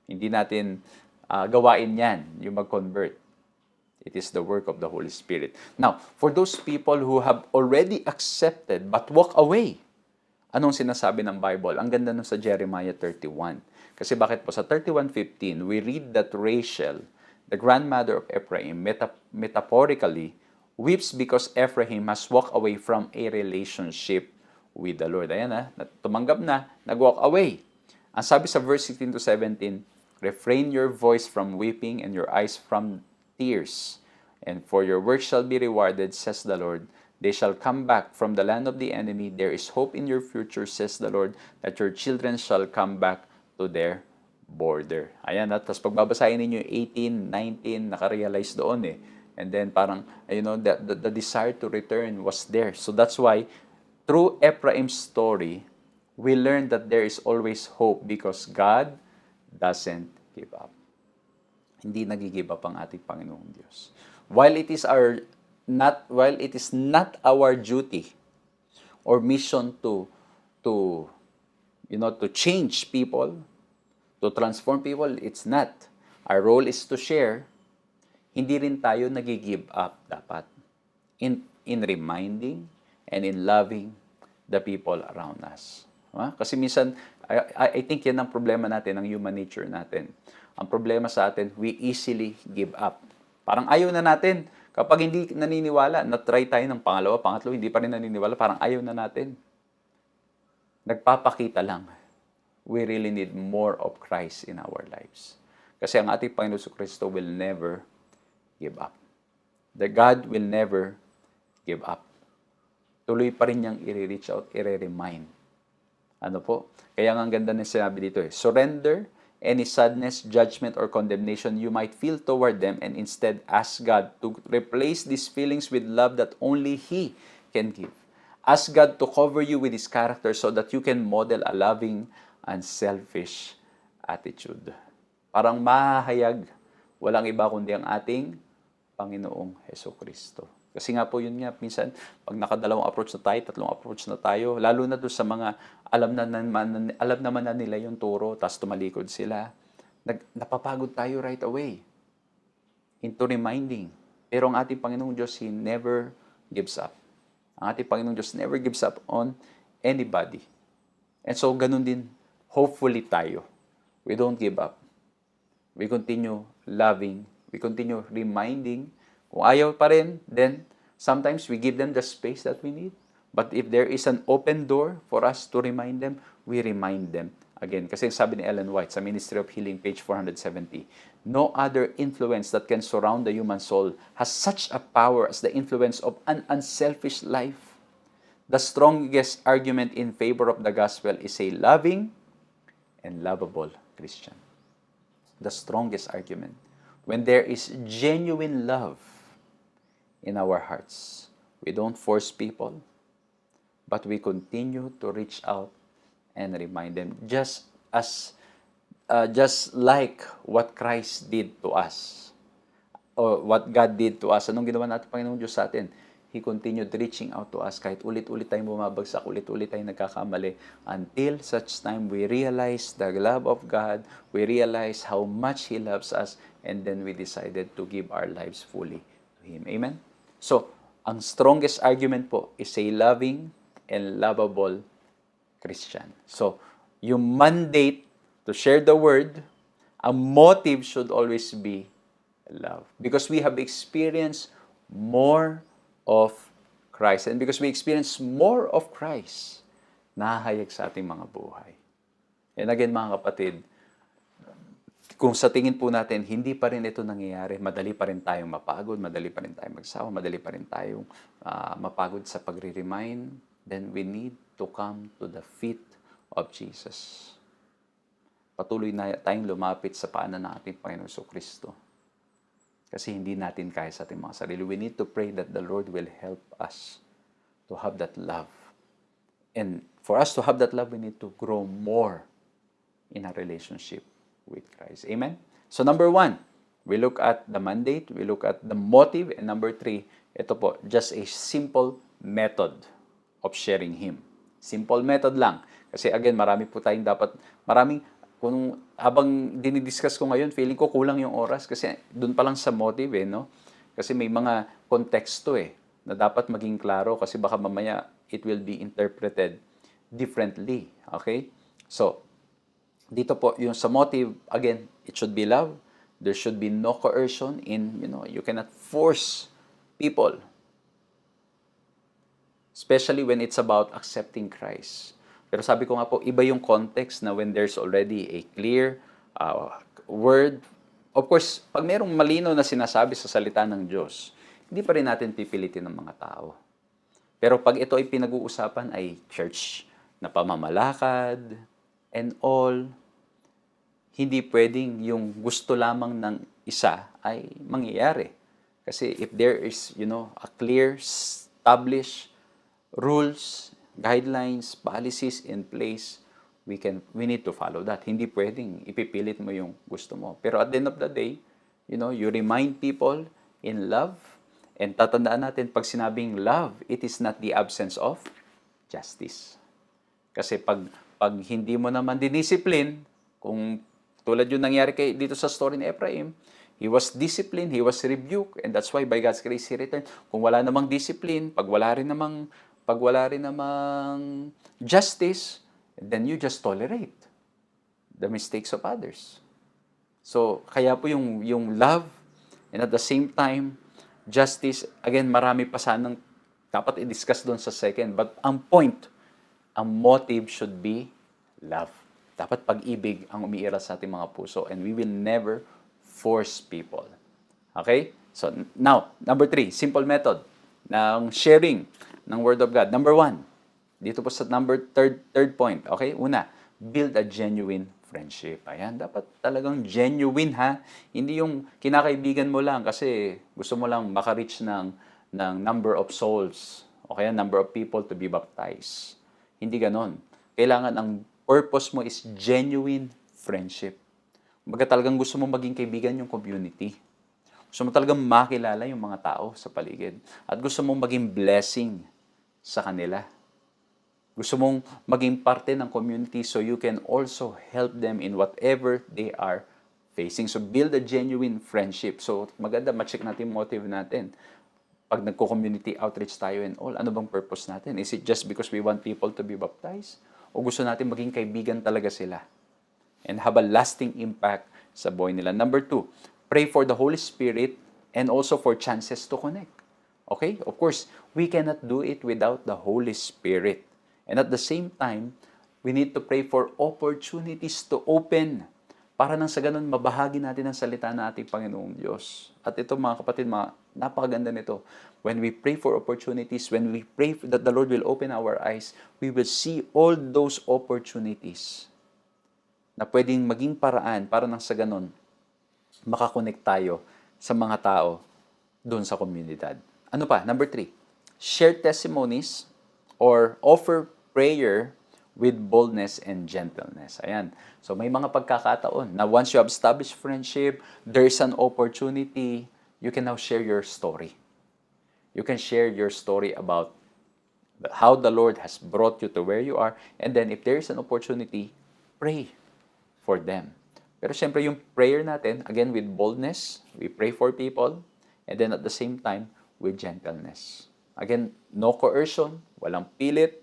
Hindi natin gawain yan, yung mag-convert. It is the work of the Holy Spirit. Now, for those people who have already accepted but walk away, anong sinasabi ng Bible? Ang ganda nun sa Jeremiah 31. Kasi bakit po? Sa 31:15, we read that Rachel, the grandmother of Ephraim, metaphorically, weeps because Ephraim has walked away from a relationship with the Lord. Ayan na, tumanggap na, nag-walk away. Ang sabi sa verse 16 to 17, refrain your voice from weeping and your eyes from tears. And for your work shall be rewarded, says the Lord. They shall come back from the land of the enemy. There is hope in your future, says the Lord, that your children shall come back to their border. Ayan, at tapos pagbabasahin ninyo 18, 19, nakarealize doon eh. And then parang, the desire to return was there. So that's why, through Ephraim's story, we learn that there is always hope because God doesn't give up. Hindi nag-give up ang ating Panginoong Diyos. While it is not our duty or mission to change people, to transform people, it's not. Our role is to share. Hindi rin tayo nag-give up dapat in reminding and in loving the people around us. Kasi minsan, I think yan ang problema natin, ang human nature natin. Ang problema sa atin, we easily give up. Parang ayaw na natin. Kapag hindi naniniwala, na-try tayo ng pangalawa, pangatlo, hindi pa rin naniniwala, parang ayaw na natin. Nagpapakita lang. We really need more of Christ in our lives. Kasi ang ating Panginoon Kristo will never give up. The God will never give up. Tuloy pa rin niyang i-reach out, i-remind. Ano po? Kaya nga ang ganda ng sinabi dito surrender any sadness, judgment, or condemnation you might feel toward them and instead ask God to replace these feelings with love that only He can give. Ask God to cover you with His character so that you can model a loving, unselfish attitude. Parang mahayag, walang iba kundi ang ating Panginoong Hesukristo. Kasi nga po yun nga, minsan, pag nakadalawang approach na tayo, tatlong approach na tayo, lalo na doon sa mga alam naman na nila yung turo, tapos tumalikod sila, napapagod tayo right away into reminding. Pero ang ating Panginoong Diyos, He never gives up. Ang ating Panginoong Diyos never gives up on anybody. And so, ganun din, hopefully tayo. We don't give up. We continue loving. We continue reminding. Kung ayaw pa rin, then sometimes we give them the space that we need. But if there is an open door for us to remind them, we remind them again. Kasi sabi ni Ellen White sa Ministry of Healing, page 470, no other influence that can surround the human soul has such a power as the influence of an unselfish life. The strongest argument in favor of the gospel is a loving and lovable Christian. The strongest argument. When there is genuine love in our hearts, we don't force people, but we continue to reach out and remind them, just like what Christ did to us, or what God did to us. Anong ginawa natin Panginoong Diyos sa atin? He continued reaching out to us kahit ulit-ulit tayong bumabagsak, ulit-ulit tayong nagkakamali, until such time we realize the love of God, we realize how much He loves us, and then we decided to give our lives fully to Him. Amen? So, ang strongest argument po is a loving and lovable Christian. So, yung mandate to share the word, ang motive should always be love. Because we have experienced more of Christ. And because we experience more of Christ, nahahayag sa ating mga buhay. And again, mga kapatid, kung sa tingin po natin, hindi pa rin ito nangyayari, madali pa rin tayong mapagod, madali pa rin tayong magsawa, madali pa rin tayong mapagod sa pagre-remind, then we need to come to the feet of Jesus. Patuloy na tayong lumapit sa paanan ng ating Panginoon Kristo. Kasi hindi natin kaya sa ating mga sarili. We need to pray that the Lord will help us to have that love. And for us to have that love, we need to grow more in a relationship with Christ. Amen? So number 1, we look at the mandate, we look at the motive, and number 3, ito po, just a simple method of sharing Him. Simple method lang. Kasi again, kung habang dinidiscuss ko ngayon, feeling ko kulang yung oras kasi doon pa lang sa motive, no? Kasi may mga konteksto na dapat maging klaro kasi baka mamaya it will be interpreted differently. Okay? So, dito po, yung sa motive, again, it should be love. There should be no coercion in, you cannot force people, especially when it's about accepting Christ. Pero sabi ko nga po, iba yung context na when there's already a clear word. Of course, pag merong malino na sinasabi sa salita ng Diyos, hindi pa rin natin pipilitin ng mga tao. Pero pag ito ay pinag-uusapan ay church na pamamalakad and all, hindi pwedeng yung gusto lamang ng isa ay mangyayari. Kasi if there is, a clear, established rules, guidelines, policies in place, we need to follow that. Hindi pwedeng ipipilit mo yung gusto mo. Pero at the end of the day, you remind people in love, and tatandaan natin, pag sinabing love, it is not the absence of justice. Kasi pag hindi mo naman dinisiplin, kung tulad yung nangyari dito sa story ni Ephraim, he was disciplined, he was rebuked, and that's why by God's grace he returned. Kung wala namang discipline, pag wala rin namang justice, then you just tolerate the mistakes of others. So, kaya po yung love, and at the same time, justice, again, marami pa sanang dapat i-discuss doon sa second. But ang point, ang motive should be love. Dapat pag-ibig ang umiiral sa ating mga puso, and we will never force people. Okay? So, now, number 3, simple method ng sharing ng Word of God. Number 1, dito po sa third point. Okay? Una, build a genuine friendship. Ayan, dapat talagang genuine ha. Hindi yung kinakaibigan mo lang kasi gusto mo lang maka-reach ng number of souls o kaya number of people to be baptized. Hindi ganon. Kailangan ang purpose mo is genuine friendship. Kumbaga talagang gusto mo maging kaibigan yung community. Gusto mo talagang makilala yung mga tao sa paligid. At gusto mong maging blessing sa kanila. Gusto mong maging parte ng community so you can also help them in whatever they are facing. So build a genuine friendship. So maganda, ma-check natin yung motive natin. Pag nagko-community outreach tayo and all, ano bang purpose natin? Is it just because we want people to be baptized? O gusto natin maging kaibigan talaga sila? And have a lasting impact sa buhay nila. Number 2, pray for the Holy Spirit and also for chances to connect. Okay? Of course, we cannot do it without the Holy Spirit. And at the same time, we need to pray for opportunities to open para nang sa ganun mabahagi natin ang salita ng ating Panginoong Diyos. At ito mga kapatid, napakaganda nito. When we pray for opportunities, when we pray that the Lord will open our eyes, we will see all those opportunities na pwedeng maging paraan para nang sa ganun makakonect tayo sa mga tao doon sa komunidad. Ano pa? Number 3, share testimonies or offer prayer with boldness and gentleness. Ayan. So may mga pagkakataon na once you have established friendship, there's an opportunity, you can now share your story. You can share your story about how the Lord has brought you to where you are, and then if there's an opportunity, pray for them. Pero syempre yung prayer natin, again with boldness, we pray for people, and then at the same time, with gentleness. Again, no coercion, walang pilit,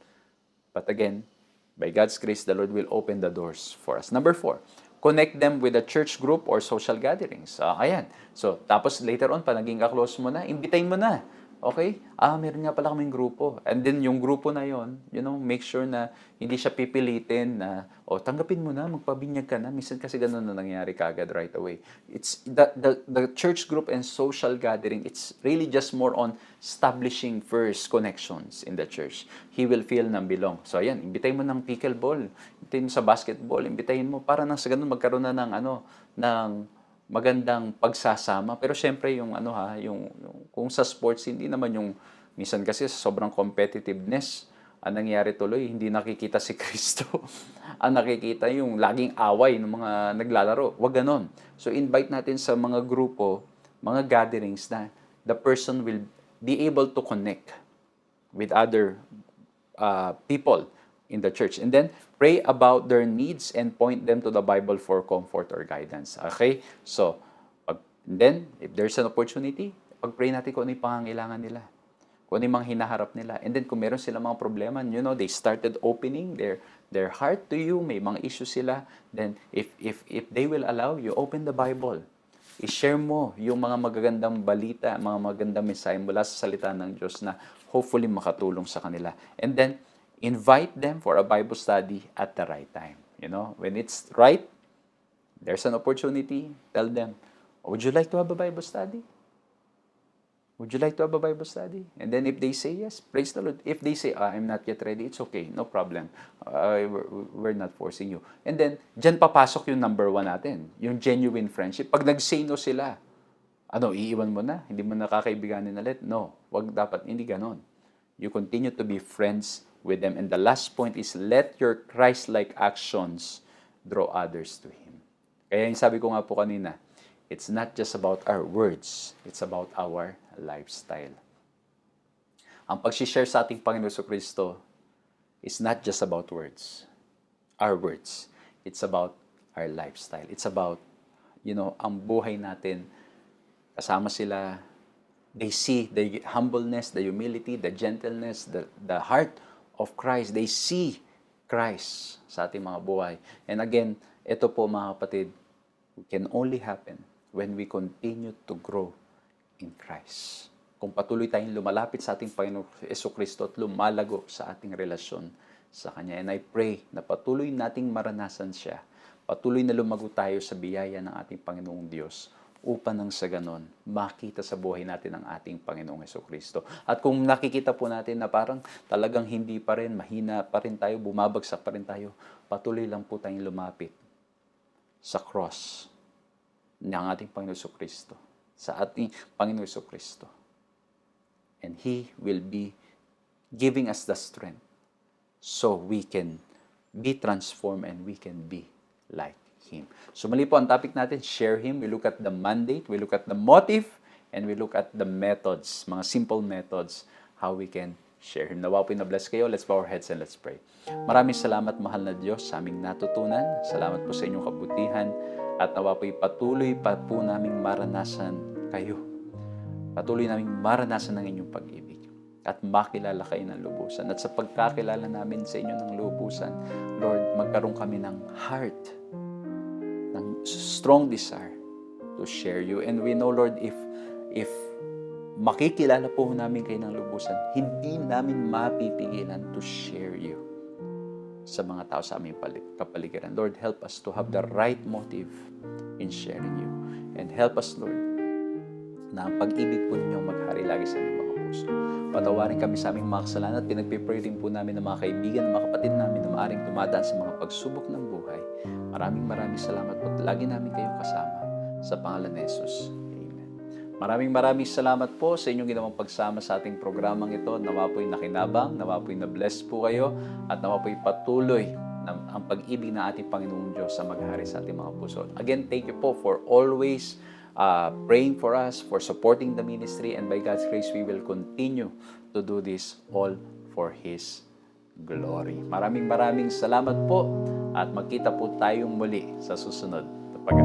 but again, by God's grace, the Lord will open the doors for us. Number 4, connect them with a church group or social gatherings. Ayan. So, tapos later on, pa naging ka-close mo na, imbitahin mo na. Okay? Meron nga pala kaming grupo. And then, yung grupo na yon, make sure na hindi siya pipilitin na, tanggapin mo na, magpabinyag ka na. Minsan kasi ganun na nangyari kagad right away. It's the church group and social gathering, it's really just more on establishing first connections in the church. He will feel na belong. So, ayan, imbitahin mo ng pickleball, imbitahin mo sa basketball, imbitahin mo para nang sa ganun magkaroon na ng magandang pagsasama. Pero syempre yung kung sa sports hindi naman yung minsan kasi sa sobrang competitiveness ang nangyari tuloy hindi nakikita si Kristo. Ang nakikita yung laging away ng mga naglalaro. Wag ganon. So invite natin sa mga grupo, mga gatherings na the person will be able to connect with other people in the church. And then, pray about their needs and point them to the Bible for comfort or guidance. Okay? So, then, if there's an opportunity, pag-pray natin kung ano yung pangangailangan nila. Kung ano yung mga hinaharap nila. And then kung meron silang mga problema, they started opening their heart to you, may mga issues sila, then if they will allow you, open the Bible. I-share mo yung mga magagandang balita, mga magagandang mensahe mula sa salita ng Diyos na hopefully makatulong sa kanila. And then, invite them for a Bible study at the right time. When it's right, there's an opportunity, tell them, would you like to have a Bible study? Would you like to have a Bible study? And then if they say yes, praise the Lord. If they say, I'm not yet ready, it's okay, no problem. We're not forcing you. And then, dyan papasok yung number 1 natin, yung genuine friendship. Pag nag-say no sila, iiwan mo na? Hindi mo nakakaibiganin ulit? No, dapat, hindi ganon. You continue to be friends with them. And the last point is, let your Christ-like actions draw others to Him. Kaya yung sabi ko nga po kanina, it's not just about our words, it's about our lifestyle. Ang pag-share sa ating Panginoon Kristo is not just about words, our words. It's about our lifestyle. It's about, ang buhay natin, kasama sila, they see the humbleness, the humility, the gentleness, the heart of Christ. They see Christ sa ating mga buhay. And again, ito po mga kapatid, can only happen when we continue to grow in Christ. Kung patuloy tayong lumalapit sa ating Panginoong Kristo at lumalago sa ating relasyon sa Kanya. And I pray na patuloy nating maranasan siya. Patuloy na lumago tayo sa biyaya ng ating Panginoong Diyos upang nang sa ganon, makita sa buhay natin ang ating Panginoong Kristo. At kung nakikita po natin na parang talagang hindi pa rin, mahina pa rin tayo, bumabagsak pa rin tayo, patuloy lang po tayong lumapit sa cross ng ating Panginoong Kristo, sa ating Panginoong Kristo. And He will be giving us the strength so we can be transformed and we can be like Him. So mali po ang topic natin, share Him. We look at the mandate, we look at the motive, and we look at the methods, mga simple methods, how we can share Him. Nawa po na bless kayo. Let's bow our heads and let's pray. Maraming salamat, mahal na Diyos, sa aming natutunan. Salamat po sa inyong kabutihan. At nawa po'y patuloy pa po naming maranasan kayo. Patuloy naming maranasan ng inyong pag-ibig. At makilala kayo ng lubusan. At sa pagkakilala namin sa inyo ng lubusan, Lord, magkaroon kami ng heart, ng strong desire to share you. And we know, Lord, if makikilala po namin kayo ng lubusan, hindi namin mapipigilan to share you sa mga tao sa aming kapaligiran. Lord, help us to have the right motive in sharing you. And help us, Lord, na ang pag-ibig po ninyong maghari lagi sa aming mga puso. Patawarin kami sa aming mga kasalanan at pinagpipray din po namin ng mga kaibigan, ng mga kapatid namin na maaaring dumadaan sa mga pagsubok ng buhay. Maraming salamat po. Lagi namin kayong kasama sa pangalan ni Jesus. Maraming salamat po sa inyong ginawang pagsama sa ating programang ito. Nawa po'y nakinabang, nawa po'y na-bless po kayo, at nawa po'y patuloy ang pag-ibig ng ating Panginoong Diyos sa maghari sa ating mga puso. Again, thank you po for always praying for us, for supporting the ministry, and by God's grace, we will continue to do this all for His glory. Maraming salamat po, at magkita po tayong muli sa susunod na pag